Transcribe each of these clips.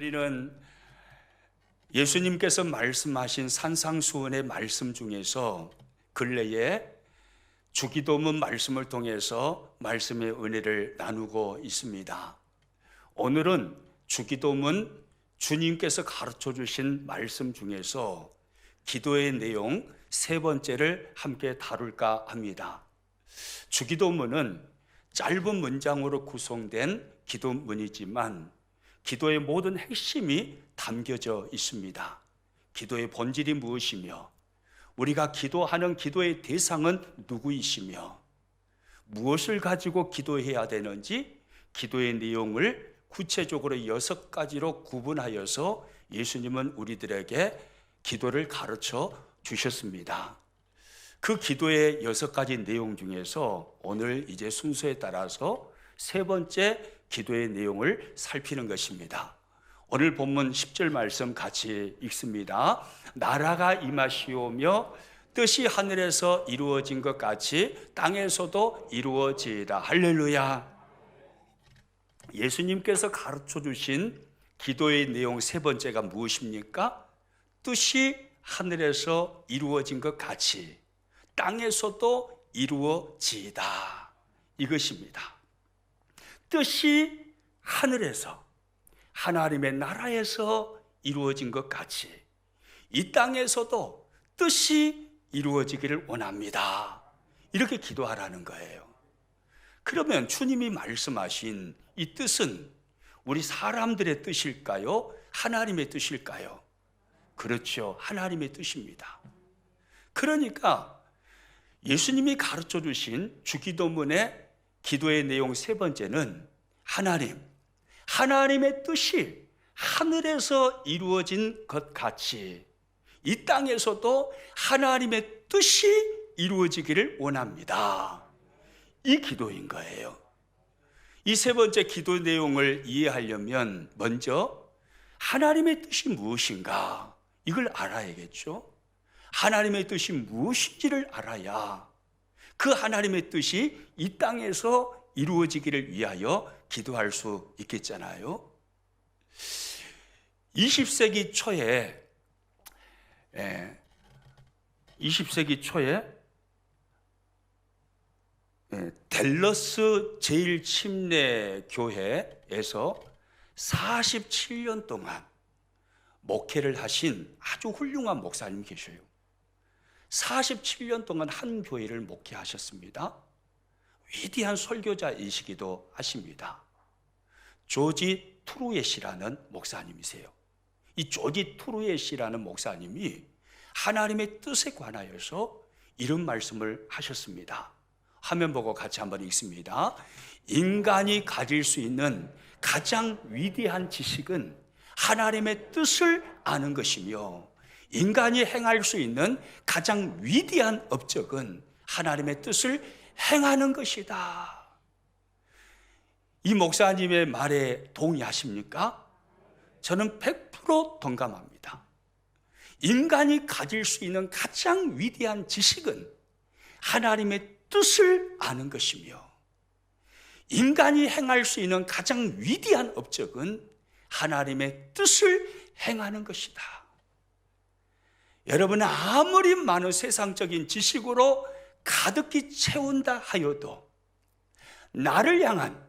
우리는 예수님께서 말씀하신 산상수훈의 말씀 중에서 근래에 주기도문 말씀을 통해서 말씀의 은혜를 나누고 있습니다. 오늘은 주기도문 주님께서 가르쳐 주신 말씀 중에서 기도의 내용 세 번째를 함께 다룰까 합니다. 주기도문은 짧은 문장으로 구성된 기도문이지만 기도의 모든 핵심이 담겨져 있습니다. 기도의 본질이 무엇이며 우리가 기도하는 기도의 대상은 누구이시며 무엇을 가지고 기도해야 되는지 기도의 내용을 구체적으로 6가지로 구분하여서 예수님은 우리들에게 기도를 가르쳐 주셨습니다. 그 기도의 6가지 내용 중에서 오늘 이제 순서에 따라서 세 번째 기도의 내용을 살피는 것입니다. 오늘 본문 10절 말씀 같이 읽습니다. 나라가 임하시오며 뜻이 하늘에서 이루어진 것 같이 땅에서도 이루어지이다. 할렐루야. 예수님께서 가르쳐 주신 기도의 내용 세 번째가 무엇입니까? 뜻이 하늘에서 이루어진 것 같이 땅에서도 이루어지이다. 이것입니다. 뜻이 하늘에서 하나님의 나라에서 이루어진 것 같이 이 땅에서도 뜻이 이루어지기를 원합니다. 이렇게 기도하라는 거예요. 그러면 주님이 말씀하신 이 뜻은 우리 사람들의 뜻일까요? 하나님의 뜻일까요? 그렇죠. 하나님의 뜻입니다. 그러니까 예수님이 가르쳐 주신 주기도문의 기도의 내용 세 번째는 하나님의 뜻이 하늘에서 이루어진 것 같이 이 땅에서도 하나님의 뜻이 이루어지기를 원합니다. 이 기도인 거예요. 이 세 번째 기도 내용을 이해하려면 먼저 하나님의 뜻이 무엇인가 이걸 알아야겠죠. 하나님의 뜻이 무엇인지를 알아야 그 하나님의 뜻이 이 땅에서 이루어지기를 위하여 기도할 수 있겠잖아요. 20세기 초에 댈러스 제일침례교회에서 47년 동안 목회를 하신 아주 훌륭한 목사님 계셔요. 47년 동안 한 교회를 목회하셨습니다. 위대한 설교자이시기도 하십니다. 조지 트루엣이라는 목사님이세요. 이 조지 트루엣이라는 목사님이 하나님의 뜻에 관하여서 이런 말씀을 하셨습니다. 화면 보고 같이 한번 읽습니다. 인간이 가질 수 있는 가장 위대한 지식은 하나님의 뜻을 아는 것이며 인간이 행할 수 있는 가장 위대한 업적은 하나님의 뜻을 행하는 것이다. 이 목사님의 말에 동의하십니까? 저는 100% 동감합니다. 인간이 가질 수 있는 가장 위대한 지식은 하나님의 뜻을 아는 것이며 인간이 행할 수 있는 가장 위대한 업적은 하나님의 뜻을 행하는 것이다. 여러분, 아무리 많은 세상적인 지식으로 가득히 채운다 하여도 나를 향한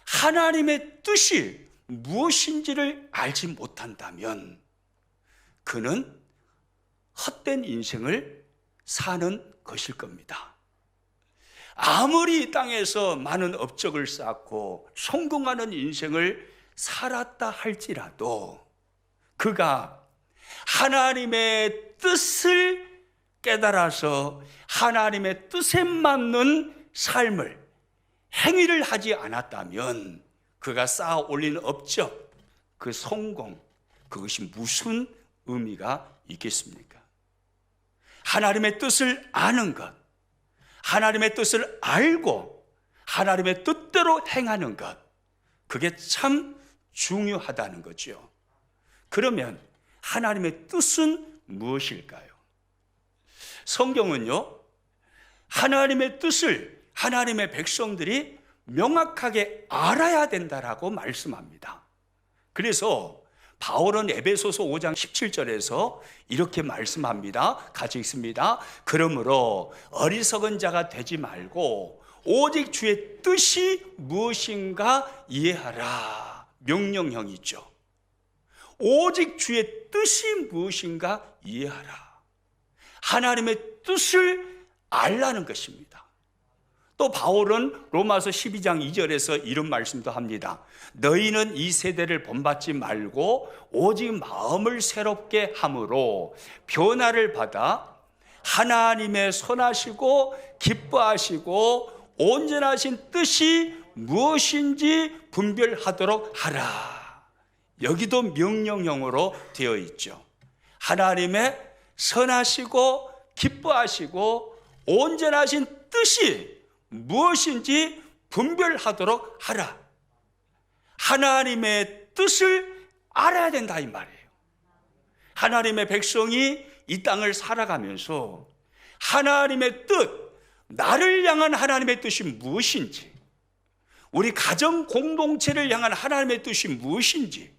하나님의 뜻이 무엇인지를 알지 못한다면 그는 헛된 인생을 사는 것일 겁니다. 아무리 이 땅에서 많은 업적을 쌓고 성공하는 인생을 살았다 할지라도 그가 하나님의 뜻을 깨달아서 하나님의 뜻에 맞는 삶을 행위를 하지 않았다면 그가 쌓아 올린 업적, 그 성공, 그것이 무슨 의미가 있겠습니까? 하나님의 뜻을 아는 것, 하나님의 뜻을 알고 하나님의 뜻대로 행하는 것, 그게 참 중요하다는 거죠. 그러면 하나님의 뜻은 무엇일까요? 성경은요, 하나님의 뜻을 하나님의 백성들이 명확하게 알아야 된다라고 말씀합니다. 그래서 바울은 에베소서 5장 17절에서 이렇게 말씀합니다. 같이 읽습니다. 그러므로 어리석은 자가 되지 말고 오직 주의 뜻이 무엇인가 이해하라. 명령형이죠. 오직 주의 뜻이 무엇인가 이해하라. 하나님의 뜻을 알라는 것입니다. 또 바울은 로마서 12장 2절에서 이런 말씀도 합니다. 너희는 이 세대를 본받지 말고 오직 마음을 새롭게 함으로 변화를 받아 하나님의 선하시고 기뻐하시고 온전하신 뜻이 무엇인지 분별하도록 하라. 여기도 명령형으로 되어 있죠. 하나님의 선하시고 기뻐하시고 온전하신 뜻이 무엇인지 분별하도록 하라. 하나님의 뜻을 알아야 된다 이 말이에요. 하나님의 백성이 이 땅을 살아가면서 하나님의 뜻, 나를 향한 하나님의 뜻이 무엇인지, 우리 가정 공동체를 향한 하나님의 뜻이 무엇인지,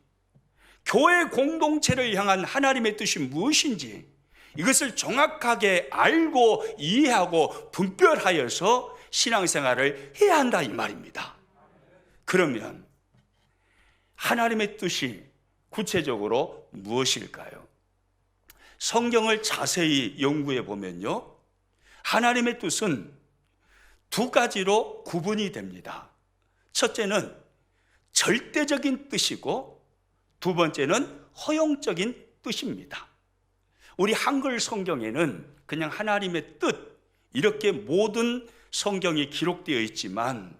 교회 공동체를 향한 하나님의 뜻이 무엇인지, 이것을 정확하게 알고 이해하고 분별하여서 신앙생활을 해야 한다 이 말입니다. 그러면 하나님의 뜻이 구체적으로 무엇일까요? 성경을 자세히 연구해 보면요, 하나님의 뜻은 두 가지로 구분이 됩니다. 첫째는 절대적인 뜻이고 두 번째는 허용적인 뜻입니다. 우리 한글 성경에는 그냥 하나님의 뜻 이렇게 모든 성경이 기록되어 있지만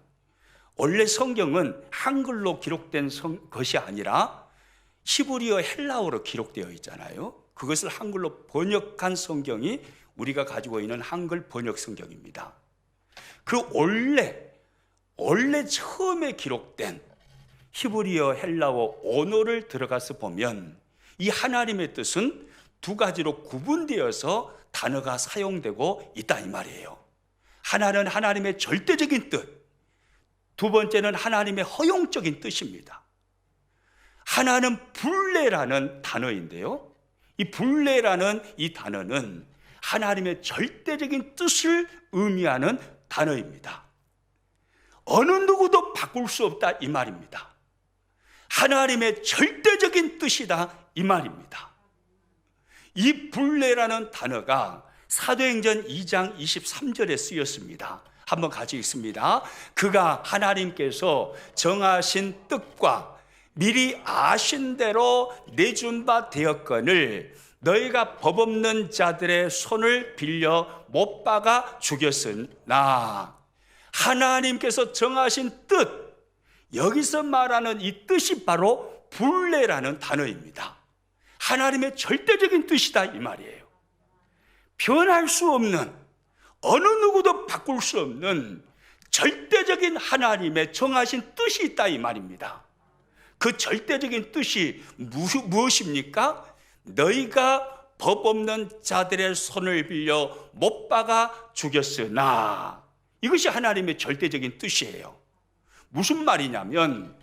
원래 성경은 한글로 기록된 것이 아니라 히브리어 헬라어로 기록되어 있잖아요. 그것을 한글로 번역한 성경이 우리가 가지고 있는 한글 번역 성경입니다. 그 원래 처음에 기록된 히브리어 헬라어 언어를 들어가서 보면 이 하나님의 뜻은 두 가지로 구분되어서 단어가 사용되고 있다 이 말이에요. 하나는 하나님의 절대적인 뜻, 두 번째는 하나님의 허용적인 뜻입니다. 하나는 불례라는 단어인데요, 이 불례라는 이 단어는 하나님의 절대적인 뜻을 의미하는 단어입니다. 어느 누구도 바꿀 수 없다 이 말입니다. 하나님의 절대적인 뜻이다 이 말입니다. 이 불례라는 단어가 사도행전 2장 23절에 쓰였습니다. 한번 같이 읽습니다. 그가 하나님께서 정하신 뜻과 미리 아신 대로 내준 바 되었거늘 너희가 법 없는 자들의 손을 빌려 못 박아 죽였으나 하나님께서 정하신 뜻, 여기서 말하는 이 뜻이 바로 불례라는 단어입니다. 하나님의 절대적인 뜻이다 이 말이에요. 변할 수 없는, 어느 누구도 바꿀 수 없는 절대적인 하나님의 정하신 뜻이 있다 이 말입니다. 그 절대적인 뜻이 무엇입니까? 너희가 법 없는 자들의 손을 빌려 못 박아 죽였으나, 이것이 하나님의 절대적인 뜻이에요. 무슨 말이냐면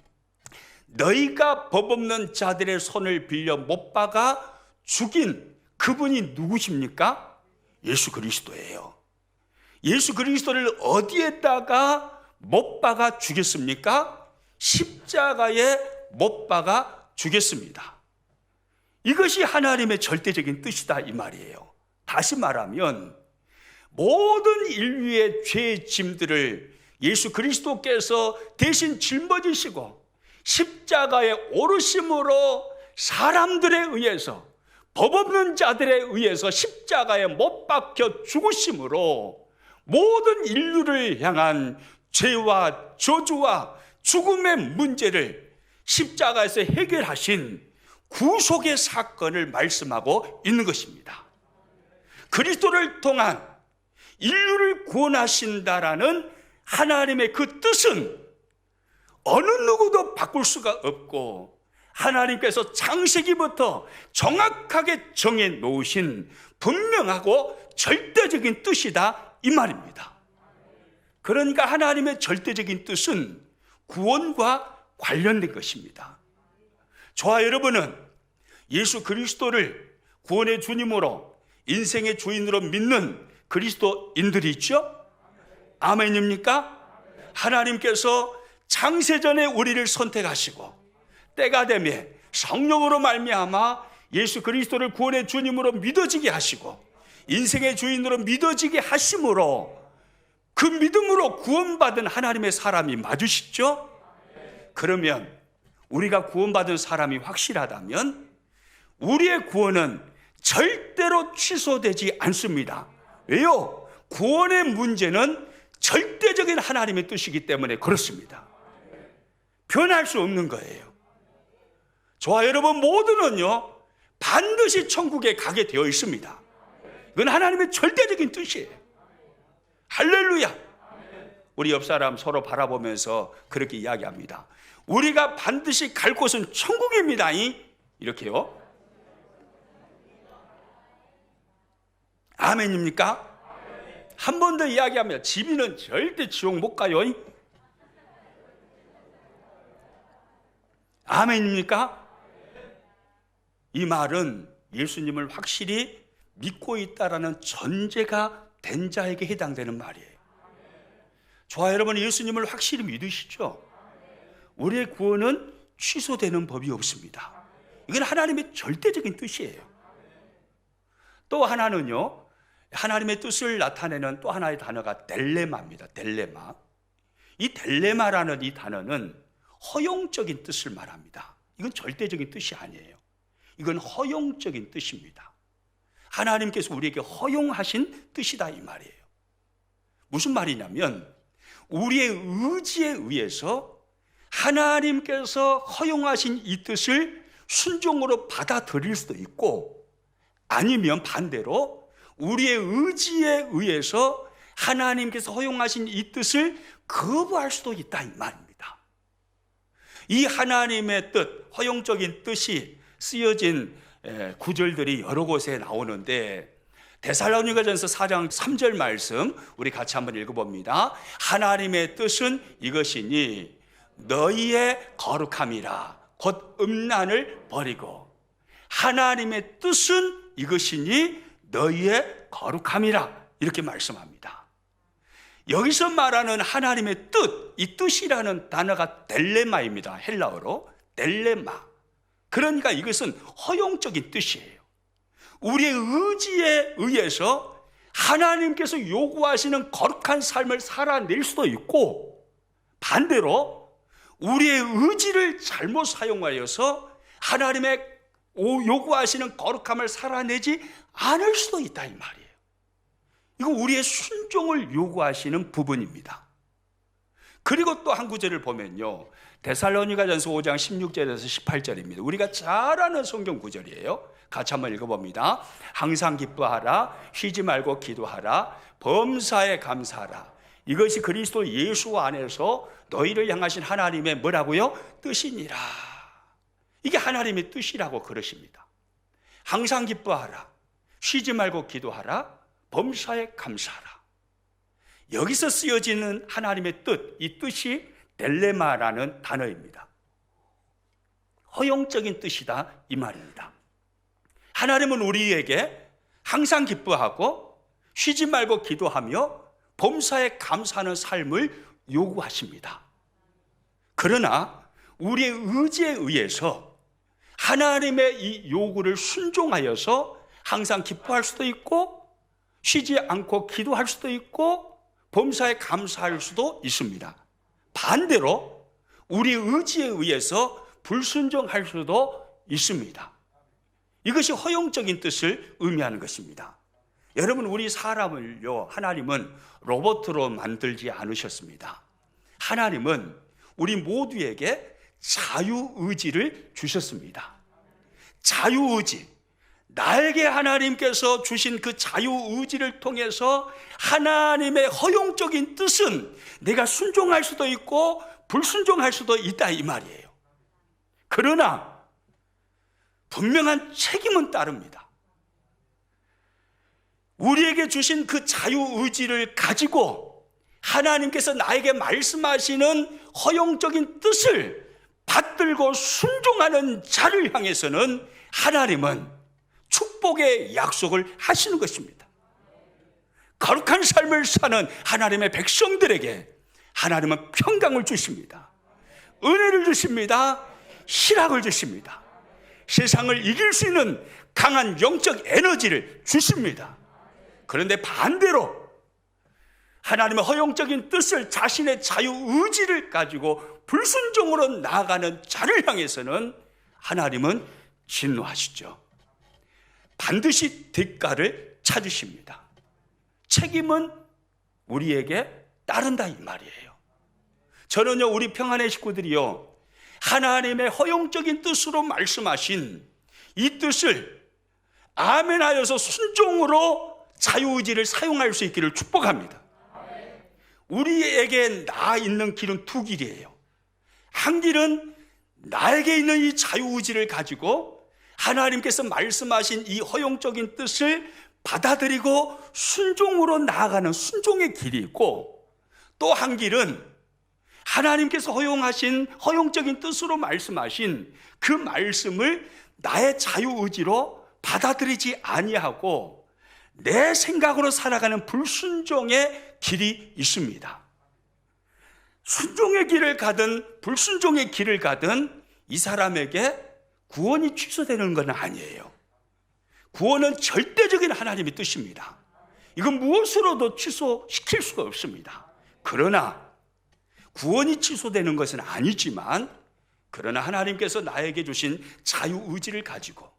너희가 법 없는 자들의 손을 빌려 못 박아 죽인 그분이 누구십니까? 예수 그리스도예요. 예수 그리스도를 어디에다가 못 박아 죽였습니까? 십자가에 못 박아 죽였습니다. 이것이 하나님의 절대적인 뜻이다 이 말이에요. 다시 말하면 모든 인류의 죄의 짐들을 예수 그리스도께서 대신 짊어지시고 십자가에 오르심으로 사람들에 의해서, 법 없는 자들에 의해서 십자가에 못 박혀 죽으심으로 모든 인류를 향한 죄와 저주와 죽음의 문제를 십자가에서 해결하신 구속의 사건을 말씀하고 있는 것입니다. 그리스도를 통한 인류를 구원하신다라는 하나님의 그 뜻은 어느 누구도 바꿀 수가 없고 하나님께서 창세기부터 정확하게 정해 놓으신 분명하고 절대적인 뜻이다 이 말입니다. 그러니까 하나님의 절대적인 뜻은 구원과 관련된 것입니다. 저와 여러분은 예수 그리스도를 구원의 주님으로 인생의 주인으로 믿는 그리스도인들이 있죠? 아멘입니까? 하나님께서 창세전에 우리를 선택하시고 때가 되면 성령으로 말미암아 예수 그리스도를 구원의 주님으로 믿어지게 하시고 인생의 주인으로 믿어지게 하심으로 그 믿음으로 구원받은 하나님의 사람이 맞으시죠? 그러면 우리가 구원받은 사람이 확실하다면 우리의 구원은 절대로 취소되지 않습니다. 왜요? 구원의 문제는 절대적인 하나님의 뜻이기 때문에 그렇습니다. 변할 수 없는 거예요. 저와 여러분 모두는요, 반드시 천국에 가게 되어 있습니다. 이건 하나님의 절대적인 뜻이에요. 할렐루야. 우리 옆 사람 서로 바라보면서 그렇게 이야기합니다. 우리가 반드시 갈 곳은 천국입니다. 이렇게요. 아멘입니까? 한 번 더 이야기하면 지비는 절대 지옥 못 가요. 아멘입니까? 이 말은 예수님을 확실히 믿고 있다라는 전제가 된 자에게 해당되는 말이에요. 저와 여러분 예수님을 확실히 믿으시죠? 우리의 구원은 취소되는 법이 없습니다. 이건 하나님의 절대적인 뜻이에요. 또 하나는요, 하나님의 뜻을 나타내는 또 하나의 단어가 델레마입니다. 델레마. 이 델레마라는 이 단어는 허용적인 뜻을 말합니다. 이건 절대적인 뜻이 아니에요. 이건 허용적인 뜻입니다. 하나님께서 우리에게 허용하신 뜻이다 이 말이에요. 무슨 말이냐면 우리의 의지에 의해서 하나님께서 허용하신 이 뜻을 순종으로 받아들일 수도 있고, 아니면 반대로 우리의 의지에 의해서 하나님께서 허용하신 이 뜻을 거부할 수도 있다 이 말입니다. 이 하나님의 뜻, 허용적인 뜻이 쓰여진 구절들이 여러 곳에 나오는데, 데살로니가전서 4장 3절 말씀 우리 같이 한번 읽어봅니다. 하나님의 뜻은 이것이니 너희의 거룩함이라. 곧 음란을 버리고. 하나님의 뜻은 이것이니 너희의 거룩함이라. 이렇게 말씀합니다. 여기서 말하는 하나님의 뜻, 이 뜻이라는 단어가 델레마입니다. 헬라어로 델레마. 그러니까 이것은 허용적인 뜻이에요. 우리의 의지에 의해서 하나님께서 요구하시는 거룩한 삶을 살아낼 수도 있고, 반대로 우리의 의지를 잘못 사용하여서 하나님의 요구하시는 거룩함을 살아내지 않을 수도 있다 이 말이에요. 이거 우리의 순종을 요구하시는 부분입니다. 그리고 또 한 구절을 보면요, 데살로니가전서 5장 16절에서 18절입니다. 우리가 잘 아는 성경 구절이에요. 같이 한번 읽어봅니다. 항상 기뻐하라, 쉬지 말고 기도하라, 범사에 감사하라. 이것이 그리스도 예수 안에서 너희를 향하신 하나님의 뭐라고요? 뜻이니라. 이게 하나님의 뜻이라고 그러십니다. 항상 기뻐하라, 쉬지 말고 기도하라, 범사에 감사하라. 여기서 쓰여지는 하나님의 뜻, 이 뜻이 델레마라는 단어입니다. 허용적인 뜻이다 이 말입니다. 하나님은 우리에게 항상 기뻐하고 쉬지 말고 기도하며 범사에 감사하는 삶을 요구하십니다. 그러나 우리의 의지에 의해서 하나님의 이 요구를 순종하여서 항상 기뻐할 수도 있고 쉬지 않고 기도할 수도 있고 범사에 감사할 수도 있습니다. 반대로 우리 의지에 의해서 불순종할 수도 있습니다. 이것이 허용적인 뜻을 의미하는 것입니다. 여러분, 우리 사람을요, 하나님은 로봇으로 만들지 않으셨습니다. 하나님은 우리 모두에게 자유의지를 주셨습니다. 자유의지. 나에게 하나님께서 주신 그 자유의지를 통해서 하나님의 허용적인 뜻은 내가 순종할 수도 있고 불순종할 수도 있다 이 말이에요. 그러나 분명한 책임은 따릅니다. 우리에게 주신 그 자유의지를 가지고 하나님께서 나에게 말씀하시는 허용적인 뜻을 받들고 순종하는 자를 향해서는 하나님은 축복의 약속을 하시는 것입니다. 거룩한 삶을 사는 하나님의 백성들에게 하나님은 평강을 주십니다. 은혜를 주십니다. 희락을 주십니다. 세상을 이길 수 있는 강한 영적 에너지를 주십니다. 그런데 반대로 하나님의 허용적인 뜻을 자신의 자유의지를 가지고 불순종으로 나아가는 자를 향해서는 하나님은 진노하시죠. 반드시 대가를 찾으십니다. 책임은 우리에게 따른다 이 말이에요. 저는요, 우리 평안의 식구들이요, 하나님의 허용적인 뜻으로 말씀하신 이 뜻을 아멘하여서 순종으로 자유의지를 사용할 수 있기를 축복합니다. 우리에게 나 있는 길은 두 길이에요. 한 길은 나에게 있는 이 자유의지를 가지고 하나님께서 말씀하신 이 허용적인 뜻을 받아들이고 순종으로 나아가는 순종의 길이 있고, 또 한 길은 하나님께서 허용하신 허용적인 뜻으로 말씀하신 그 말씀을 나의 자유의지로 받아들이지 아니하고 내 생각으로 살아가는 불순종의 길이 있습니다. 순종의 길을 가든 불순종의 길을 가든 이 사람에게 구원이 취소되는 건 아니에요. 구원은 절대적인 하나님의 뜻입니다. 이건 무엇으로도 취소시킬 수가 없습니다. 그러나 구원이 취소되는 것은 아니지만, 그러나 하나님께서 나에게 주신 자유의지를 가지고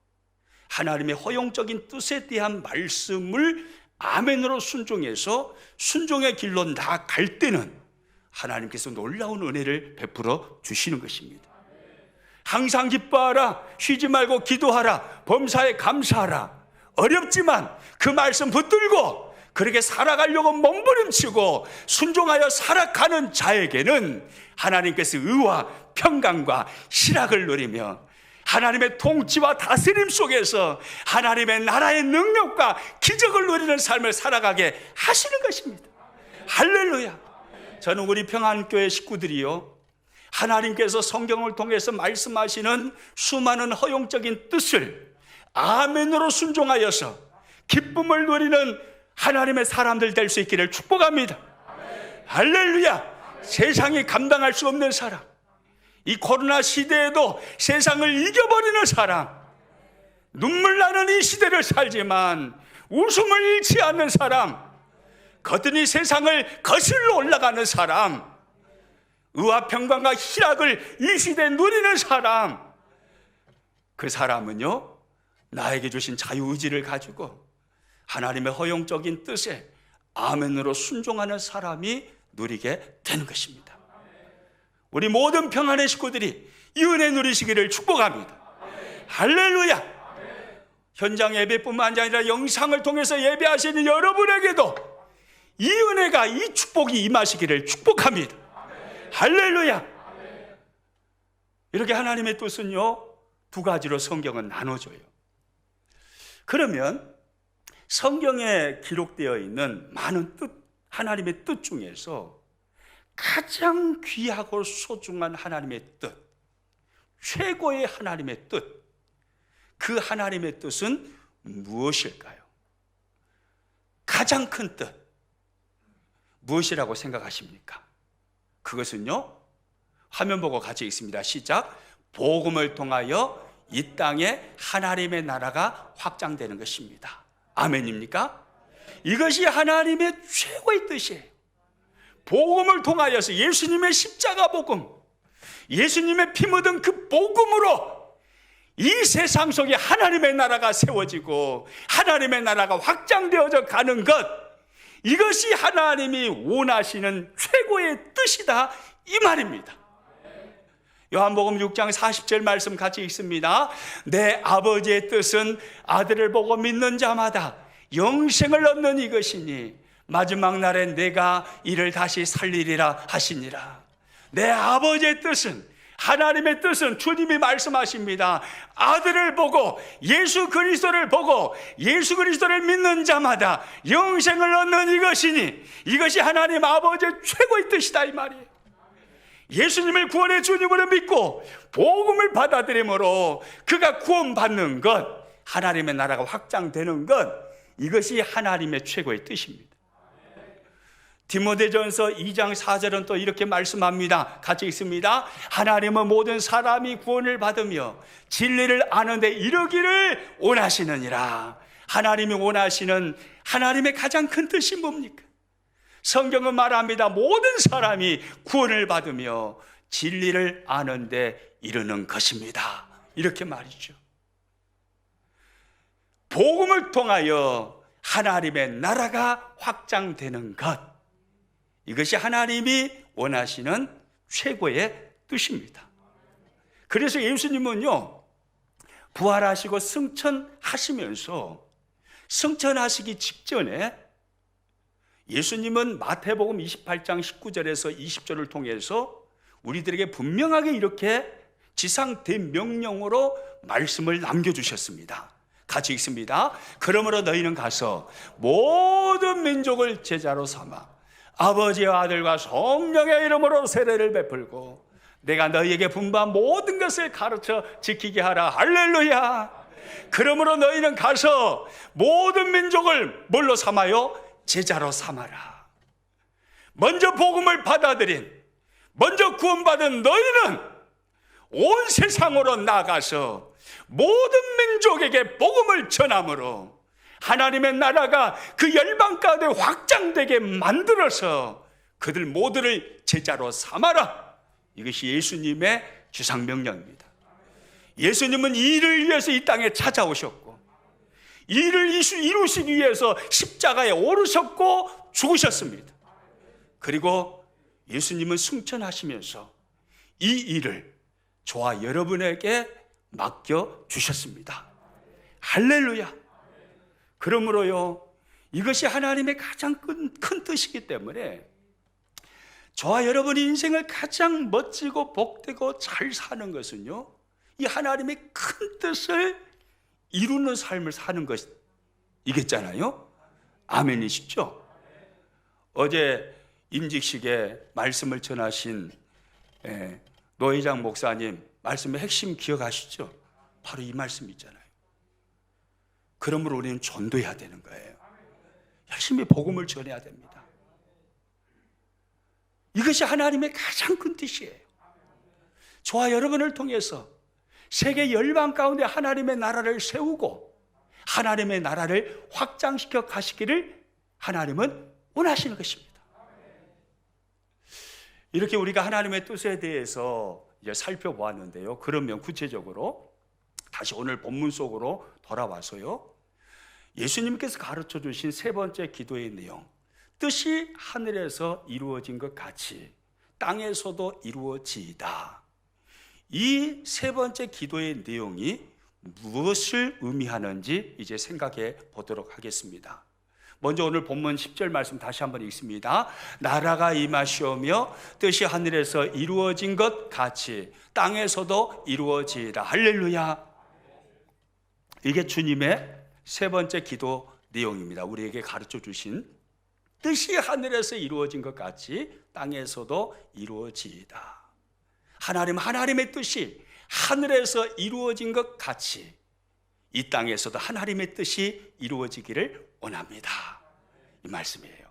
하나님의 허용적인 뜻에 대한 말씀을 아멘으로 순종해서 순종의 길로 나아갈 때는 하나님께서 놀라운 은혜를 베풀어 주시는 것입니다. 항상 기뻐하라, 쉬지 말고 기도하라, 범사에 감사하라. 어렵지만 그 말씀 붙들고 그렇게 살아가려고 몸부림치고 순종하여 살아가는 자에게는 하나님께서 의와 평강과 희락을 누리며 하나님의 통치와 다스림 속에서 하나님의 나라의 능력과 기적을 누리는 삶을 살아가게 하시는 것입니다. 할렐루야. 저는 우리 평안교회 식구들이요, 하나님께서 성경을 통해서 말씀하시는 수많은 허용적인 뜻을 아멘으로 순종하여서 기쁨을 누리는 하나님의 사람들 될 수 있기를 축복합니다. 할렐루야. 세상이 감당할 수 없는 사람, 이 코로나 시대에도 세상을 이겨버리는 사람, 눈물 나는 이 시대를 살지만 웃음을 잃지 않는 사람, 거뜬히 세상을 거슬러 올라가는 사람, 의와 평강과 희락을 이 시대에 누리는 사람, 그 사람은요, 나에게 주신 자유의지를 가지고 하나님의 허용적인 뜻에 아멘으로 순종하는 사람이 누리게 되는 것입니다. 우리 모든 평안의 식구들이 이 은혜 누리시기를 축복합니다. 할렐루야. 현장 예배뿐만 아니라 영상을 통해서 예배하시는 여러분에게도 이 은혜가, 이 축복이 임하시기를 축복합니다. 할렐루야. 이렇게 하나님의 뜻은요, 두 가지로 성경은 나눠줘요. 그러면 성경에 기록되어 있는 많은 뜻, 하나님의 뜻 중에서 가장 귀하고 소중한 하나님의 뜻, 최고의 하나님의 뜻, 그 하나님의 뜻은 무엇일까요? 가장 큰 뜻, 무엇이라고 생각하십니까? 그것은요, 화면 보고 같이 읽습니다. 시작. 복음을 통하여 이 땅에 하나님의 나라가 확장되는 것입니다. 아멘입니까? 이것이 하나님의 최고의 뜻이에요. 복음을 통하여서 예수님의 십자가 복음, 예수님의 피 묻은 그 복음으로 이 세상 속에 하나님의 나라가 세워지고 하나님의 나라가 확장되어져 가는 것, 이것이 하나님이 원하시는 최고의 뜻이다 이 말입니다. 요한복음 6장 40절 말씀 같이 읽습니다. 내 아버지의 뜻은 아들을 보고 믿는 자마다 영생을 얻는 이것이니 마지막 날에 내가 이를 다시 살리리라 하시니라. 내 아버지의 뜻은, 하나님의 뜻은 주님이 말씀하십니다. 아들을 보고 예수 그리스도를 보고 예수 그리스도를 믿는 자마다 영생을 얻는 이것이니, 이것이 하나님 아버지의 최고의 뜻이다 이 말이에요. 예수님을 구원의 주님으로 믿고 복음을 받아들임으로 그가 구원받는 것, 하나님의 나라가 확장되는 것, 이것이 하나님의 최고의 뜻입니다. 디모데전서 2장 4절은 또 이렇게 말씀합니다. 같이 읽습니다. 하나님은 모든 사람이 구원을 받으며 진리를 아는 데 이르기를 원하시느니라. 하나님이 원하시는 하나님의 가장 큰 뜻이 뭡니까? 성경은 말합니다. 모든 사람이 구원을 받으며 진리를 아는 데 이르는 것입니다. 이렇게 말이죠. 복음을 통하여 하나님의 나라가 확장되는 것, 이것이 하나님이 원하시는 최고의 뜻입니다. 그래서 예수님은요, 부활하시고 승천하시면서 승천하시기 직전에 예수님은 마태복음 28장 19절에서 20절을 통해서 우리들에게 분명하게 이렇게 지상 대명령으로 말씀을 남겨주셨습니다. 같이 읽습니다. 그러므로 너희는 가서 모든 민족을 제자로 삼아 아버지와 아들과 성령의 이름으로 세례를 베풀고 내가 너희에게 분부한 모든 것을 가르쳐 지키게 하라. 할렐루야. 그러므로 너희는 가서 모든 민족을 뭘로 삼아요? 제자로 삼아라. 먼저 복음을 받아들인, 먼저 구원받은 너희는 온 세상으로 나가서 모든 민족에게 복음을 전함으로 하나님의 나라가 그 열방 가운데 확장되게 만들어서 그들 모두를 제자로 삼아라. 이것이 예수님의 주상명령입니다. 예수님은 이 일을 위해서 이 땅에 찾아오셨고 이 일을 이루시기 위해서 십자가에 오르셨고 죽으셨습니다. 그리고 예수님은 승천하시면서 이 일을 저와 여러분에게 맡겨주셨습니다. 할렐루야. 그러므로요, 이것이 하나님의 가장 큰 뜻이기 때문에 저와 여러분의 인생을 가장 멋지고 복되고 잘 사는 것은요, 이 하나님의 큰 뜻을 이루는 삶을 사는 것이겠잖아요. 아멘이시죠? 어제 임직식에 말씀을 전하신 노회장 목사님 말씀의 핵심 기억하시죠? 바로 이 말씀 있잖아요. 그러므로 우리는 전도해야 되는 거예요. 열심히 복음을 전해야 됩니다. 이것이 하나님의 가장 큰 뜻이에요. 저와 여러분을 통해서 세계 열방 가운데 하나님의 나라를 세우고 하나님의 나라를 확장시켜 가시기를 하나님은 원하시는 것입니다. 이렇게 우리가 하나님의 뜻에 대해서 이제 살펴보았는데요. 그러면 구체적으로 다시 오늘 본문 속으로 돌아와서요, 예수님께서 가르쳐 주신 세 번째 기도의 내용, 뜻이 하늘에서 이루어진 것 같이 땅에서도 이루어지이다. 이 세 번째 기도의 내용이 무엇을 의미하는지 이제 생각해 보도록 하겠습니다. 먼저 오늘 본문 10절 말씀 다시 한번 읽습니다. 나라가 임하시오며 뜻이 하늘에서 이루어진 것 같이 땅에서도 이루어지이다. 할렐루야. 이게 주님의 세 번째 기도 내용입니다. 우리에게 가르쳐 주신 뜻이 하늘에서 이루어진 것 같이 땅에서도 이루어지이다. 하나님의 뜻이 하늘에서 이루어진 것 같이 이 땅에서도 하나님의 뜻이 이루어지기를 원합니다. 이 말씀이에요.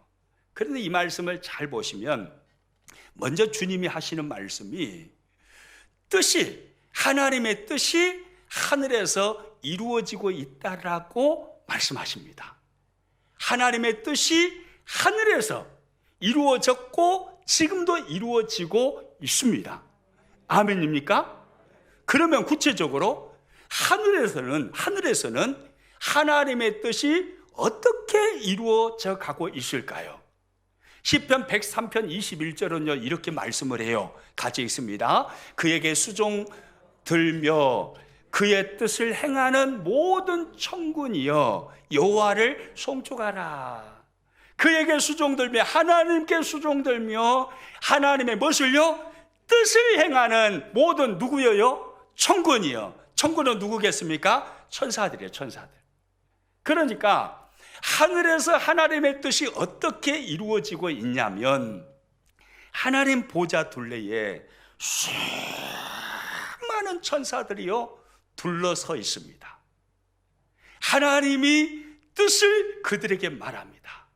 그런데 이 말씀을 잘 보시면 먼저 주님이 하시는 말씀이 하나님의 뜻이 하늘에서 이루어지고 있다라고 말씀하십니다. 하나님의 뜻이 하늘에서 이루어졌고 지금도 이루어지고 있습니다. 아멘입니까? 그러면 구체적으로 하늘에서는 하나님의 뜻이 어떻게 이루어져 가고 있을까요? 시편 103편 21절은요 이렇게 말씀을 해요. 같이 읽습니다. 그에게 수종 들며 그의 뜻을 행하는 모든 천군이여 여호와를 송축하라. 그에게 수종들며 하나님께 수종들며 하나님의 무엇을요? 뜻을 행하는 모든 누구예요? 천군이요. 천군은 누구겠습니까? 천사들이에요. 천사들. 그러니까 하늘에서 하나님의 뜻이 어떻게 이루어지고 있냐면 하나님 보좌 둘레에 수많은 천사들이요 둘러서 있습니다. 하나님이 뜻을 그들에게 말합니다.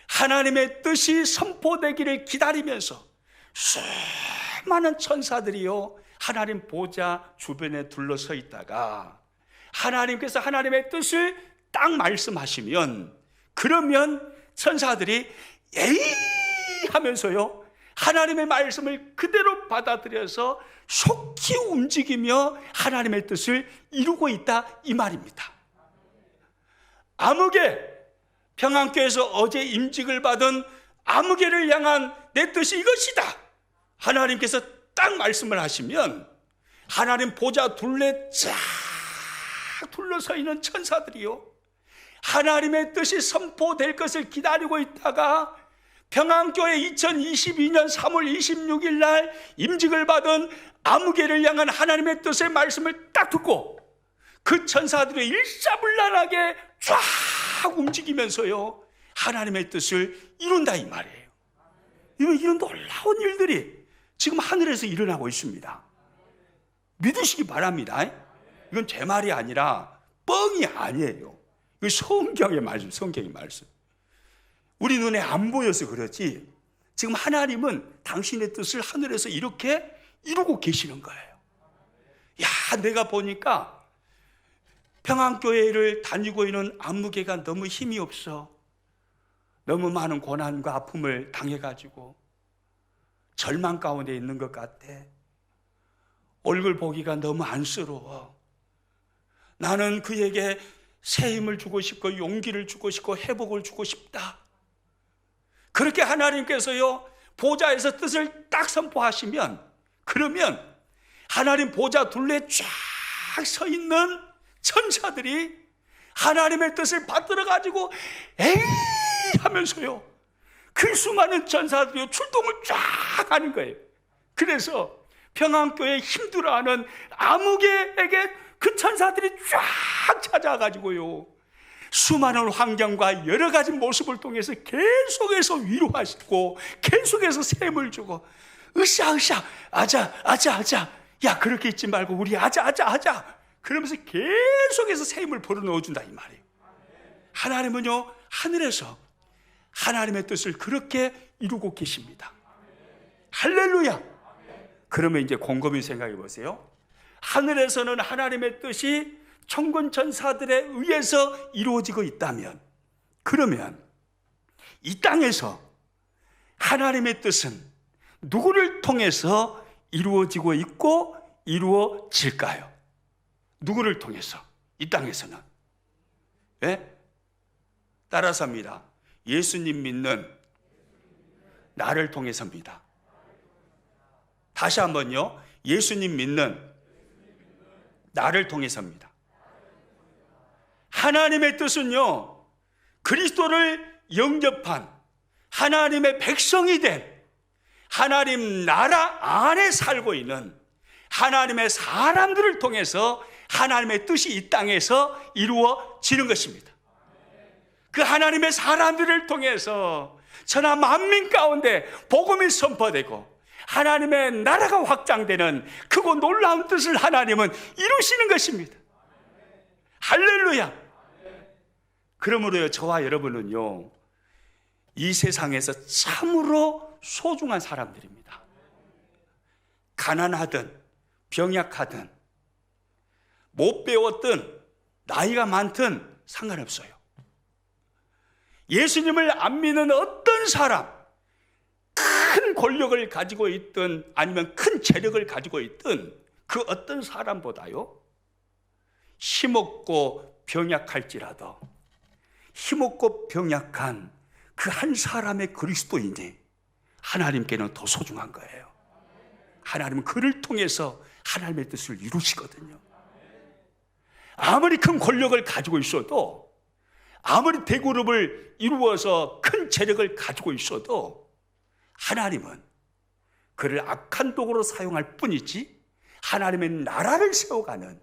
하나님의 뜻이 선포되기를 기다리면서 수많은 천사들이요 하나님 보좌 주변에 둘러서 있다가 하나님께서 하나님의 뜻을 딱 말씀하시면, 그러면 천사들이 에이 하면서요 하나님의 말씀을 그대로 받아들여서 속히 움직이며 하나님의 뜻을 이루고 있다, 이 말입니다. 아무개, 평안교회에서 어제 임직을 받은 아무개를 향한 내 뜻이 이것이다, 하나님께서 딱 말씀을 하시면 하나님 보좌 둘레 쫙 둘러서 있는 천사들이요 하나님의 뜻이 선포될 것을 기다리고 있다가 평안교회 2022년 3월 26일 날 임직을 받은 아무개를 향한 하나님의 뜻의 말씀을 딱 듣고 그 천사들이 일사불란하게 쫙 움직이면서요 하나님의 뜻을 이룬다, 이 말이에요. 이런 놀라운 일들이 지금 하늘에서 일어나고 있습니다. 믿으시기 바랍니다. 이건 제 말이 아니라 뻥이 아니에요. 이거 성경의 말씀, 성경의 말씀. 우리 눈에 안 보여서 그렇지 지금 하나님은 당신의 뜻을 하늘에서 이렇게 이루고 계시는 거예요. 야, 내가 보니까 평안교회를 다니고 있는 안무개가 너무 힘이 없어. 너무 많은 고난과 아픔을 당해가지고 절망 가운데 있는 것 같아. 얼굴 보기가 너무 안쓰러워. 나는 그에게 새 힘을 주고 싶고 용기를 주고 싶고 회복을 주고 싶다. 그렇게 하나님께서요 보좌에서 뜻을 딱 선포하시면, 그러면 하나님 보좌 둘레 쫙 서 있는 천사들이 하나님의 뜻을 받들어 가지고 에이 하면서요 그 수많은 천사들이 출동을 쫙 하는 거예요. 그래서 평안교회 힘들어하는 아무개에게 그 천사들이 쫙 찾아가지고요 수많은 환경과 여러 가지 모습을 통해서 계속해서 위로하시고 계속해서 샘을 주고 으쌰으쌰 아자 야 그렇게 있지 말고 우리 아자 그러면서 계속해서 샘을 불어넣어준다, 이 말이에요. 하나님은요 하늘에서 하나님의 뜻을 그렇게 이루고 계십니다. 할렐루야. 그러면 이제 곰곰이 생각해 보세요. 하늘에서는 하나님의 뜻이 천군 천사들에 의해서 이루어지고 있다면, 그러면 이 땅에서 하나님의 뜻은 누구를 통해서 이루어지고 있고 이루어질까요? 누구를 통해서? 이 땅에서는 따라서 합니다. 예수님 믿는 나를 통해서입니다. 다시 한번요. 예수님 믿는 나를 통해서입니다. 하나님의 뜻은요 그리스도를 영접한 하나님의 백성이 된 하나님 나라 안에 살고 있는 하나님의 사람들을 통해서 하나님의 뜻이 이 땅에서 이루어지는 것입니다. 그 하나님의 사람들을 통해서 천하 만민 가운데 복음이 선포되고 하나님의 나라가 확장되는 크고 놀라운 뜻을 하나님은 이루시는 것입니다. 할렐루야. 그러므로요 저와 여러분은요 이 세상에서 참으로 소중한 사람들입니다. 가난하든 병약하든 못 배웠든 나이가 많든 상관없어요. 예수님을 안 믿는 어떤 사람, 큰 권력을 가지고 있든 아니면 큰 재력을 가지고 있든 그 어떤 사람보다요 힘없고 병약할지라도 힘없고 병약한 그 한 사람의 그리스도인이 하나님께는 더 소중한 거예요. 하나님은 그를 통해서 하나님의 뜻을 이루시거든요. 아무리 큰 권력을 가지고 있어도, 아무리 대그룹을 이루어서 큰 재력을 가지고 있어도 하나님은 그를 악한 도구로 사용할 뿐이지 하나님의 나라를 세워가는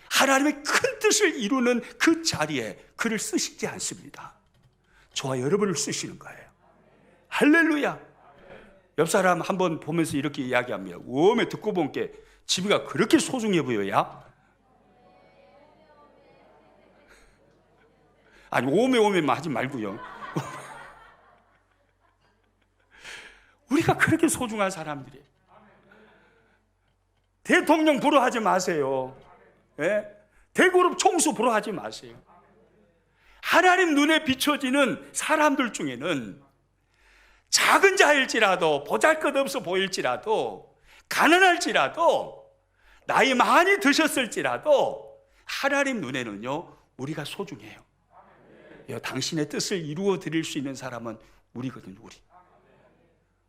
하나님의 큰 뜻을 이루는 그 자리에 그를 쓰시지 않습니다. 저와 여러분을 쓰시는 거예요. 할렐루야. 옆 사람 한번 보면서 이렇게 이야기합니다. 오메 듣고 본 게 집이가 그렇게 소중해 보여야? 아니 오메만 하지 말고요. 우리가 그렇게 소중한 사람들이에요. 대통령 부러워하지 마세요. 예? 대그룹 총수 부러워하지 마세요. 하나님 눈에 비춰지는 사람들 중에는 작은 자일지라도, 보잘것없어 보일지라도, 가난할지라도, 나이 많이 드셨을지라도 하나님 눈에는요 우리가 소중해요. 당신의 뜻을 이루어 드릴 수 있는 사람은 우리거든요.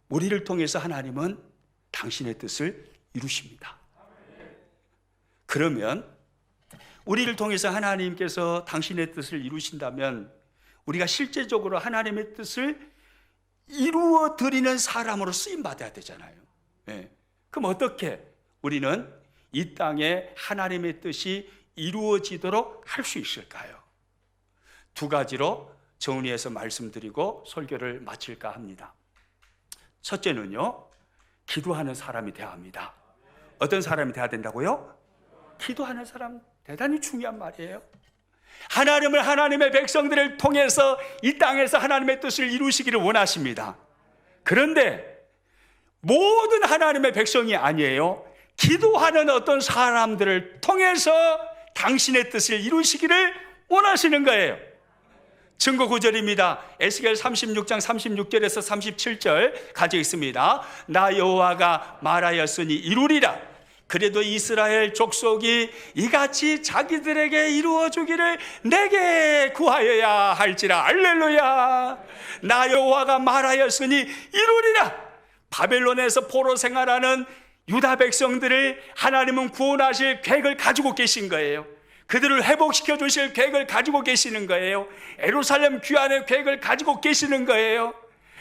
우리를 통해서 하나님은 당신의 뜻을 이루십니다. 그러면 우리를 통해서 하나님께서 당신의 뜻을 이루신다면 우리가 실제적으로 하나님의 뜻을 이루어 드리는 사람으로 쓰임 받아야 되잖아요. 네. 그럼 어떻게 우리는 이 땅에 하나님의 뜻이 이루어지도록 할 수 있을까요? 두 가지로 정리해서 말씀드리고 설교를 마칠까 합니다. 첫째는요, 기도하는 사람이 되어야 합니다. 어떤 사람이 되어야 된다고요? 기도하는 사람, 대단히 중요한 말이에요. 하나님을, 하나님의 백성들을 통해서 이 땅에서 하나님의 뜻을 이루시기를 원하십니다. 그런데 모든 하나님의 백성이 아니에요. 기도하는 어떤 사람들을 통해서 당신의 뜻을 이루시기를 원하시는 거예요. 증거 구절입니다. 에스겔 36장 36절에서 37절 가지고 있습니다. 나 여호와가 말하였으니 이루리라. 그래도 이스라엘 족속이 이같이 자기들에게 이루어주기를 내게 구하여야 할지라. 할렐루야. 나 여호와가 말하였으니 이루리라. 바벨론에서 포로 생활하는 유다 백성들을 하나님은 구원하실 계획을 가지고 계신 거예요. 그들을 회복시켜 주실 계획을 가지고 계시는 거예요. 예루살렘 귀환의 계획을 가지고 계시는 거예요.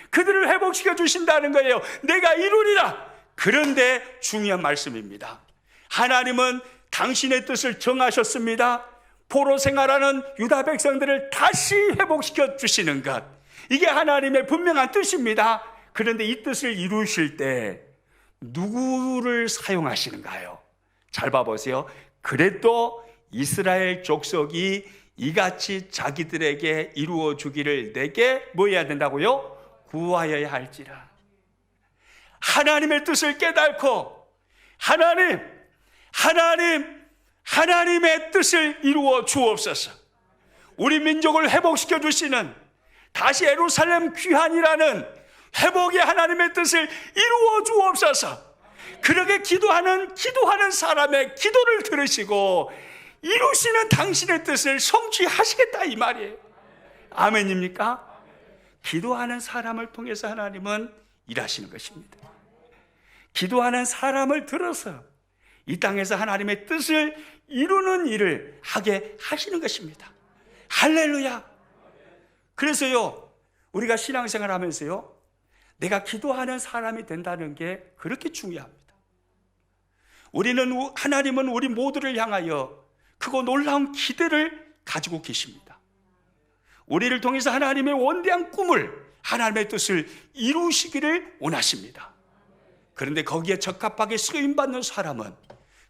그들을 회복시켜 주신다는 거예요. 내가 이루리라. 그런데 중요한 말씀입니다. 하나님은 당신의 뜻을 정하셨습니다. 포로 생활하는 유다 백성들을 다시 회복시켜 주시는 것, 이게 하나님의 분명한 뜻입니다. 그런데 이 뜻을 이루실 때 누구를 사용하시는가요? 잘 봐보세요. 그래도 이스라엘 족속이 이같이 자기들에게 이루어 주기를 내게 뭐 해야 된다고요? 구하여야 할지라. 하나님의 뜻을 깨닫고 하나님의 뜻을 이루어 주옵소서. 우리 민족을 회복시켜 주시는, 다시 예루살렘 귀환이라는 회복의 하나님의 뜻을 이루어 주옵소서. 그렇게 기도하는 사람의 기도를 들으시고 이루시는 당신의 뜻을 성취하시겠다 이 말이에요. 아멘입니까? 기도하는 사람을 통해서 하나님은 일하시는 것입니다. 기도하는 사람을 들어서 이 땅에서 하나님의 뜻을 이루는 일을 하게 하시는 것입니다. 할렐루야. 그래서요, 우리가 신앙생활 하면서요, 내가 기도하는 사람이 된다는 게 그렇게 중요합니다. 하나님은 우리 모두를 향하여 크고 놀라운 기대를 가지고 계십니다. 우리를 통해서 하나님의 원대한 꿈을, 하나님의 뜻을 이루시기를 원하십니다. 그런데 거기에 적합하게 쓰임받는 사람은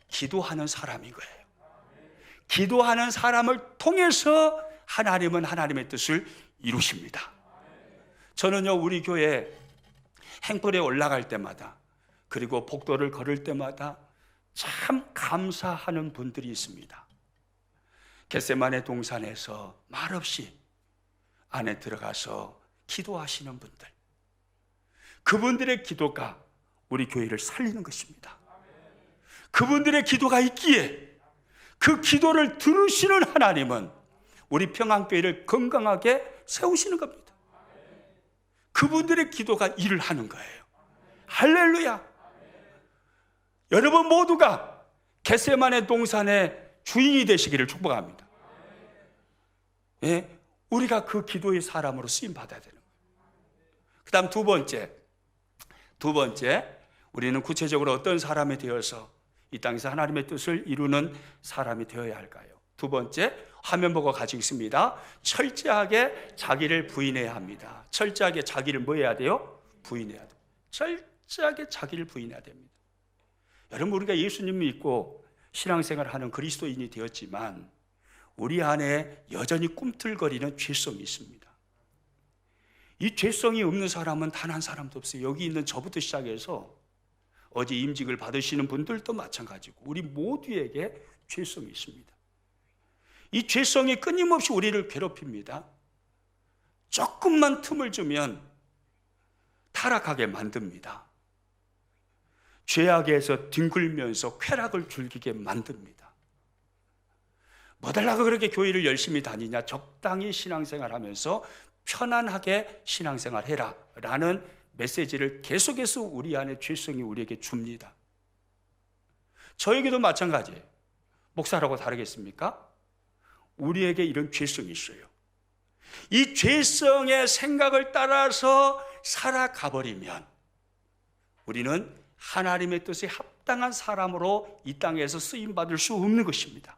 기도하는 사람인 거예요. 기도하는 사람을 통해서 하나님은 하나님의 뜻을 이루십니다. 저는요, 우리 교회 행불에 올라갈 때마다, 그리고 복도를 걸을 때마다 참 감사하는 분들이 있습니다. 겟세마네 동산에서 말없이 안에 들어가서 기도하시는 분들, 그분들의 기도가 우리 교회를 살리는 것입니다. 그분들의 기도가 있기에 그 기도를 들으시는 하나님은 우리 평안교회를 건강하게 세우시는 겁니다. 그분들의 기도가 일을 하는 거예요. 할렐루야. 여러분 모두가 겟세마네 동산의 주인이 되시기를 축복합니다. 예, 우리가 그 기도의 사람으로 쓰임 받아야 되는 거예요. 그 다음 두 번째, 우리는 구체적으로 어떤 사람이 되어서 이 땅에서 하나님의 뜻을 이루는 사람이 되어야 할까요? 두 번째, 화면 보고 가지고 있습니다. 철저하게 자기를 부인해야 합니다. 철저하게 자기를 뭐 해야 돼요? 부인해야 돼요. 철저하게 자기를 부인해야 됩니다. 여러분, 우리가 예수님을 믿고 신앙생활을 하는 그리스도인이 되었지만 우리 안에 여전히 꿈틀거리는 죄성이 있습니다. 이 죄성이 없는 사람은 단 한 사람도 없어요. 여기 있는 저부터 시작해서 어제 임직을 받으시는 분들도 마찬가지고 우리 모두에게 죄성이 있습니다. 이 죄성이 끊임없이 우리를 괴롭힙니다. 조금만 틈을 주면 타락하게 만듭니다. 죄악에서 뒹굴면서 쾌락을 즐기게 만듭니다. 뭐 달라고 그렇게 교회를 열심히 다니냐? 적당히 신앙생활하면서 편안하게 신앙생활해라 라는 메시지를 계속해서 우리 안에 죄성이 우리에게 줍니다. 저에게도 마찬가지예요. 목사라고 다르겠습니까? 우리에게 이런 죄성이 있어요. 이 죄성의 생각을 따라서 살아가 버리면 우리는 하나님의 뜻에 합당한 사람으로 이 땅에서 쓰임받을 수 없는 것입니다.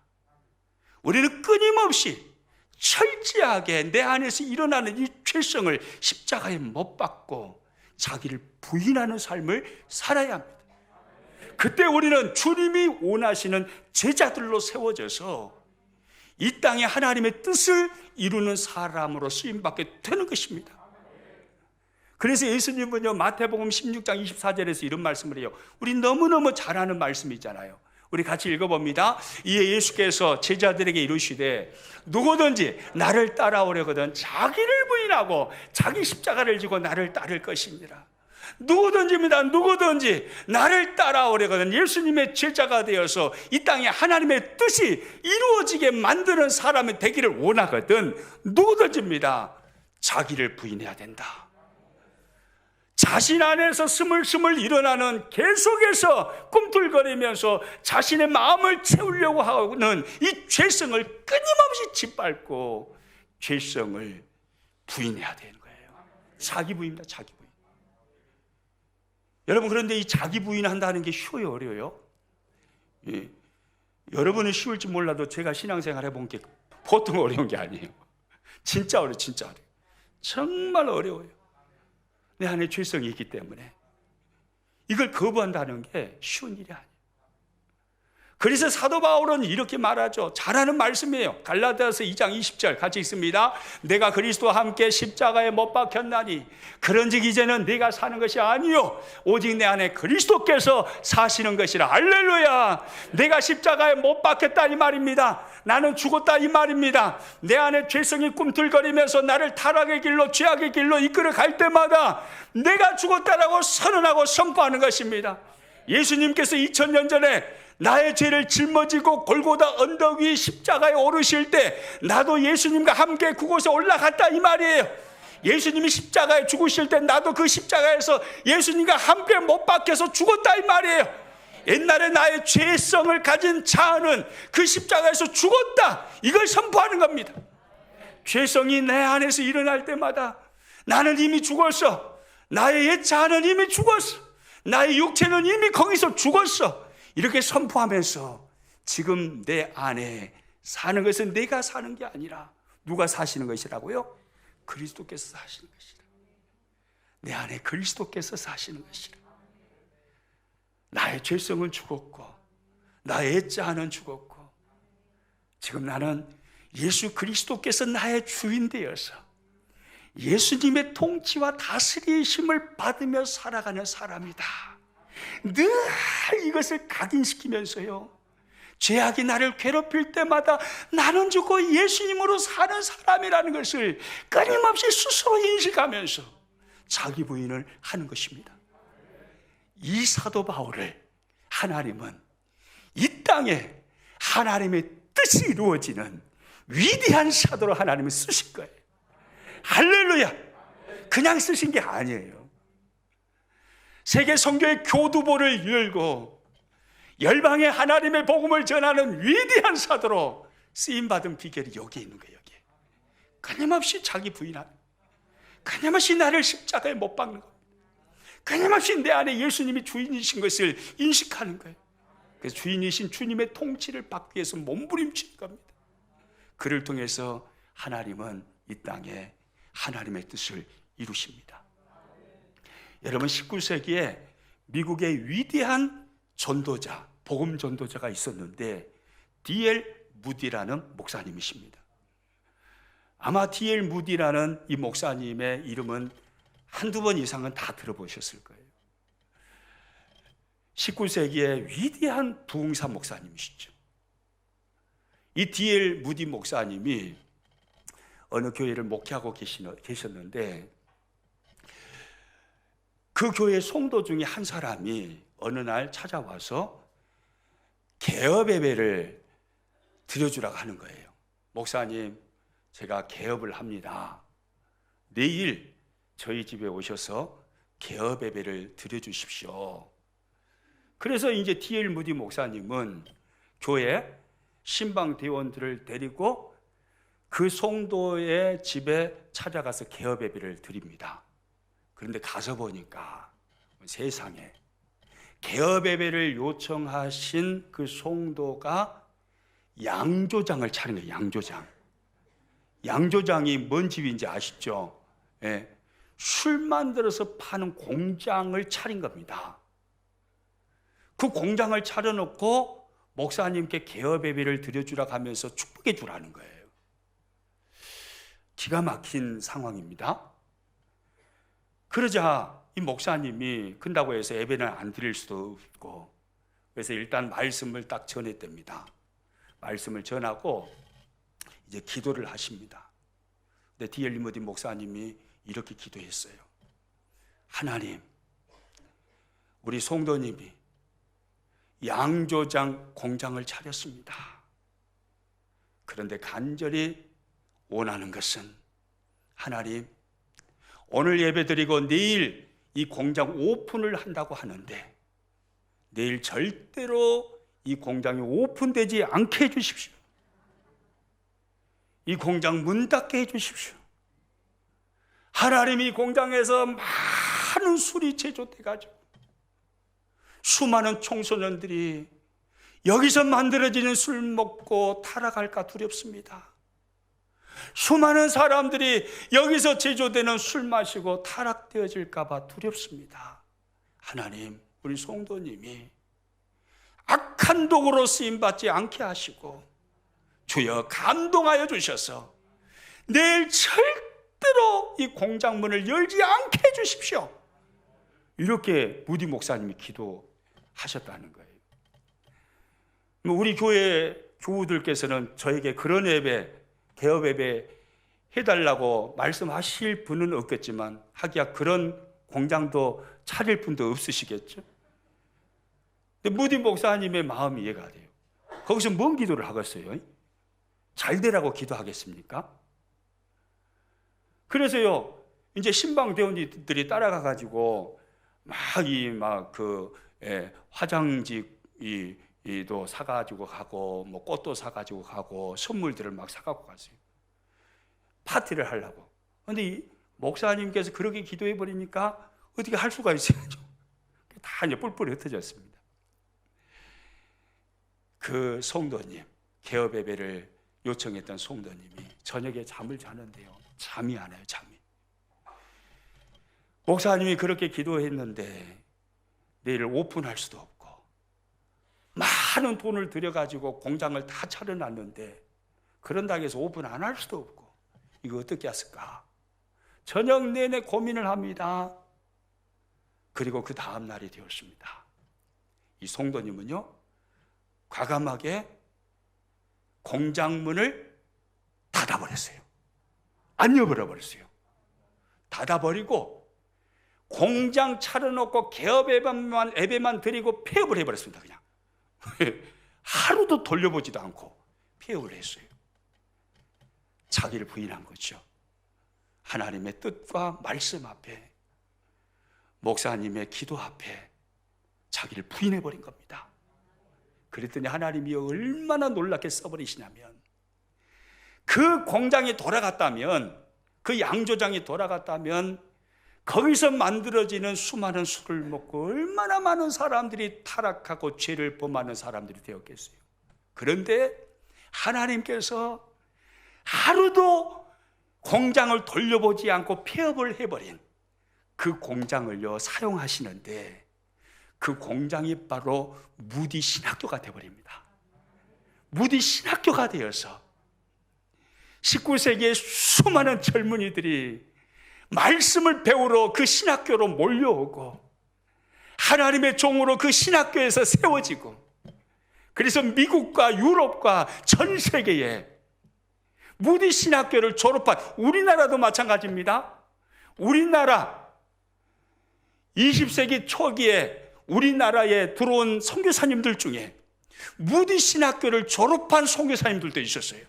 우리는 끊임없이 철저하게 내 안에서 일어나는 이 죄성을 십자가에 못 박고 자기를 부인하는 삶을 살아야 합니다. 그때 우리는 주님이 원하시는 제자들로 세워져서 이 땅에 하나님의 뜻을 이루는 사람으로 쓰임받게 되는 것입니다. 그래서 예수님은요, 마태복음 16장 24절에서 이런 말씀을 해요. 우리 너무너무 잘 아는 말씀이잖아요. 우리 같이 읽어봅니다. 이에 예수께서 제자들에게 이르시되 누구든지 나를 따라오려거든 자기를 부인하고 자기 십자가를 지고 나를 따를 것이니라. 누구든지입니다. 누구든지 나를 따라오려거든 예수님의 제자가 되어서 이 땅에 하나님의 뜻이 이루어지게 만드는 사람이 되기를 원하거든 누구든지입니다. 자기를 부인해야 된다. 자신 안에서 스물스물 일어나는 계속해서 꿈틀거리면서 자신의 마음을 채우려고 하는 이 죄성을 끊임없이 짓밟고 죄성을 부인해야 되는 거예요. 자기 부인입니다. 자기 부인. 여러분, 그런데 이 자기 부인한다는 게 쉬워요, 어려워요? 예. 여러분은 쉬울지 몰라도 제가 신앙생활 해본 게 보통 어려운 게 아니에요. 진짜 어려워요. 진짜 어려워요. 정말 어려워요. 내 안에 죄성이 있기 때문에 이걸 거부한다는 게 쉬운 일이 아니에요. 그래서 사도 바울은 이렇게 말하죠. 잘하는 말씀이에요. 갈라디아서 2장 20절 같이 읽습니다. 내가 그리스도와 함께 십자가에 못 박혔나니 그런즉 이제는 내가 사는 것이 아니요 오직 내 안에 그리스도께서 사시는 것이라. 할렐루야. 내가 십자가에 못 박혔다 이 말입니다. 나는 죽었다 이 말입니다. 내 안에 죄성이 꿈틀거리면서 나를 타락의 길로 죄악의 길로 이끌어 갈 때마다 내가 죽었다라고 선언하고 선포하는 것입니다. 예수님께서 2000년 전에 나의 죄를 짊어지고 골고다 언덕 위 십자가에 오르실 때 나도 예수님과 함께 그곳에 올라갔다 이 말이에요. 예수님이 십자가에 죽으실 때 나도 그 십자가에서 예수님과 함께 못 박혀서 죽었다 이 말이에요. 옛날에 나의 죄성을 가진 자아는 그 십자가에서 죽었다, 이걸 선포하는 겁니다. 죄성이 내 안에서 일어날 때마다 나는 이미 죽었어. 나의 옛 자아는 이미 죽었어. 나의 육체는 이미 거기서 죽었어. 이렇게 선포하면서 지금 내 안에 사는 것은 내가 사는 게 아니라 누가 사시는 것이라고요? 그리스도께서 사시는 것이라. 내 안에 그리스도께서 사시는 것이라. 나의 죄성은 죽었고 나의 옛자아는 죽었고 지금 나는 예수 그리스도께서 나의 주인 되어서 예수님의 통치와 다스리심을 받으며 살아가는 사람이다. 늘 이것을 각인시키면서요, 죄악이 나를 괴롭힐 때마다 나는 죽고 예수님으로 사는 사람이라는 것을 끊임없이 스스로 인식하면서 자기 부인을 하는 것입니다. 이 사도 바울을 하나님은 이 땅에 하나님의 뜻이 이루어지는 위대한 사도로 하나님은 쓰신 거예요. 할렐루야. 그냥 쓰신 게 아니에요. 세계 선교의 교두보를 열고 열방에 하나님의 복음을 전하는 위대한 사도로 쓰임받은 비결이 여기에 있는 거예요. 여기에. 끊임없이 자기 부인하는, 끊임없이 나를 십자가에 못 박는 겁니다. 끊임없이 내 안에 예수님이 주인이신 것을 인식하는 거예요. 그래서 주인이신 주님의 통치를 받기 위해서 몸부림치는 겁니다. 그를 통해서 하나님은 이 땅에 하나님의 뜻을 이루십니다. 여러분 19세기에 미국의 위대한 전도자, 복음 전도자가 있었는데 D.L. 무디라는 목사님이십니다. 아마 D.L. 무디라는 이 목사님의 이름은 한두 번 이상은 다 들어보셨을 거예요. 19세기의 위대한 부흥사 목사님이시죠. 이 D.L. 무디 목사님이 어느 교회를 목회하고 계셨는데 그 교회 성도 중에 한 사람이 어느 날 찾아와서 개업 예배를 드려주라고 하는 거예요. 목사님, 제가 개업을 합니다. 내일 저희 집에 오셔서 개업 예배를 드려주십시오. 그래서 이제 D.L. 무디 목사님은 교회 신방 대원들을 데리고 그 성도의 집에 찾아가서 개업 예배를 드립니다. 그런데 가서 보니까 세상에 개업 예배를 요청하신 그 성도가 양조장을 차린 거예요. 양조장. 양조장이 뭔 집인지 아시죠? 예. 술 만들어서 파는 공장을 차린 겁니다. 그 공장을 차려놓고 목사님께 개업 예배를 드려주라고 하면서 축복해 주라는 거예요. 기가 막힌 상황입니다. 그러자 이 목사님이 큰다고 해서 예배는 안 드릴 수도 없고, 그래서 일단 말씀을 딱 전했답니다. 말씀을 전하고 이제 기도를 하십니다. 근데 D.L. 무디 목사님이 이렇게 기도했어요. 하나님, 우리 성도님이 양조장 공장을 차렸습니다. 그런데 간절히 원하는 것은 하나님, 오늘 예배드리고 내일 이 공장 오픈을 한다고 하는데 내일 절대로 이 공장이 오픈되지 않게 해주십시오. 이 공장 문 닫게 해주십시오. 하나님, 이 공장에서 많은 술이 제조돼가지고 수많은 청소년들이 여기서 만들어지는 술 먹고 타락할까 두렵습니다. 수많은 사람들이 여기서 제조되는 술 마시고 타락되어질까 봐 두렵습니다. 하나님, 우리 성도님이 악한 독으로 쓰임받지 않게 하시고 주여 감동하여 주셔서 내일 절대로 이 공장 문을 열지 않게 해주십시오. 이렇게 무디 목사님이 기도하셨다는 거예요. 우리 교회 교우들께서는 저에게 그런 예배, 개업 예배 해달라고 말씀하실 분은 없겠지만 하기야 그런 공장도 차릴 분도 없으시겠죠. 근데 무디 목사님의 마음이 이해가 돼요. 거기서 뭔 기도를 하겠어요? 잘 되라고 기도하겠습니까? 그래서요, 이제 신방 대원들이 따라가 가지고 화장지도 사가지고 가고, 뭐 꽃도 사가지고 가고, 선물들을 막 사가고 갔어요. 파티를 하려고. 그런데 이 목사님께서 그렇게 기도해 버리니까 어떻게 할 수가 있어요? 다 이제 뿔뿔이 흩어졌습니다. 그 성도님, 개업 예배를 요청했던 성도님이 저녁에 잠을 자는데요, 잠이 안 와요. 잠이. 목사님이 그렇게 기도했는데 내일 오픈할 수도 없고 많은 돈을 들여가지고 공장을 다 차려놨는데 그런다고 해서 오픈 안 할 수도 없고 이거 어떻게 했을까? 저녁 내내 고민을 합니다. 그리고 그 다음 날이 되었습니다. 이 성도님은요, 과감하게 공장문을 닫아버렸어요. 안 열어버렸어요. 닫아버리고 공장 차려놓고 개업 예배만 드리고 폐업을 해버렸습니다. 그냥 하루도 돌려보지도 않고 폐업을 했어요. 자기를 부인한 거죠. 하나님의 뜻과 말씀 앞에, 목사님의 기도 앞에 자기를 부인해버린 겁니다. 그랬더니 하나님이 얼마나 놀랍게 써버리시냐면, 그 공장이 돌아갔다면, 그 양조장이 돌아갔다면 거기서 만들어지는 수많은 술을 먹고 얼마나 많은 사람들이 타락하고 죄를 범하는 사람들이 되었겠어요. 그런데 하나님께서 하루도 공장을 돌려보지 않고 폐업을 해버린 그 공장을요 사용하시는데 그 공장이 바로 무디 신학교가 되어버립니다. 무디 신학교가 되어서 19세기에 수많은 젊은이들이 말씀을 배우러 그 신학교로 몰려오고 하나님의 종으로 그 신학교에서 세워지고, 그래서 미국과 유럽과 전 세계에 무디 신학교를 졸업한, 우리나라도 마찬가지입니다. 우리나라 20세기 초기에 우리나라에 들어온 선교사님들 중에 무디 신학교를 졸업한 선교사님들도 있었어요.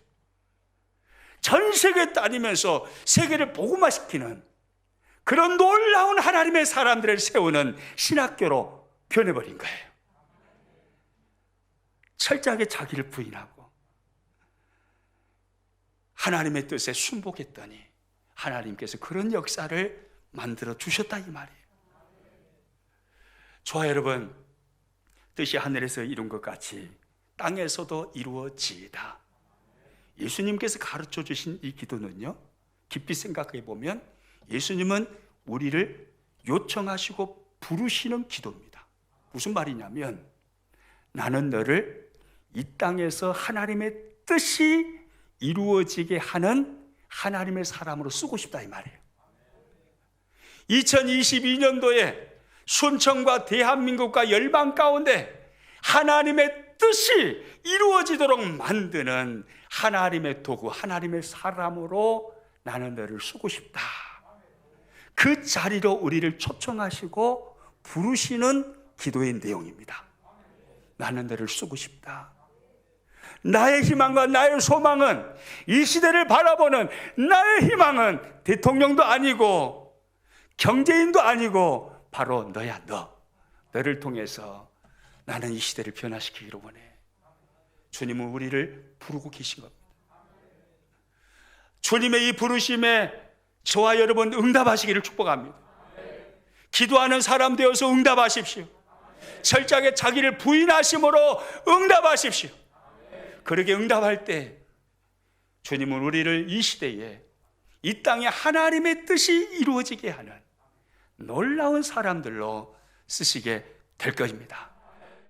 전 세계 다니면서 세계를 복음화시키는 그런 놀라운 하나님의 사람들을 세우는 신학교로 변해버린 거예요. 철저하게 자기를 부인하고 하나님의 뜻에 순복했더니 하나님께서 그런 역사를 만들어 주셨다 이 말이에요. 좋아요 여러분, 뜻이 하늘에서 이룬 것 같이 땅에서도 이루어지이다. 예수님께서 가르쳐 주신 이 기도는요, 깊이 생각해 보면 예수님은 우리를 요청하시고 부르시는 기도입니다. 무슨 말이냐면, 나는 너를 이 땅에서 하나님의 뜻이 이루어지게 하는 하나님의 사람으로 쓰고 싶다 이 말이에요. 2022년도에 순천과 대한민국과 열방 가운데 하나님의 뜻이 이루어지도록 만드는 하나님의 도구, 하나님의 사람으로 나는 너를 쓰고 싶다. 그 자리로 우리를 초청하시고 부르시는 기도의 내용입니다. 나는 너를 쓰고 싶다. 나의 희망과 나의 소망은, 이 시대를 바라보는 나의 희망은 대통령도 아니고 경제인도 아니고 바로 너야. 너를 통해서 나는 이 시대를 변화시키기를 원해. 주님은 우리를 부르고 계신 겁니다. 주님의 이 부르심에 저와 여러분 응답하시기를 축복합니다. 기도하는 사람 되어서 응답하십시오. 철저하게 자기를 부인하심으로 응답하십시오. 그렇게 응답할 때 주님은 우리를 이 시대에 이 땅에 하나님의 뜻이 이루어지게 하는 놀라운 사람들로 쓰시게 될 것입니다.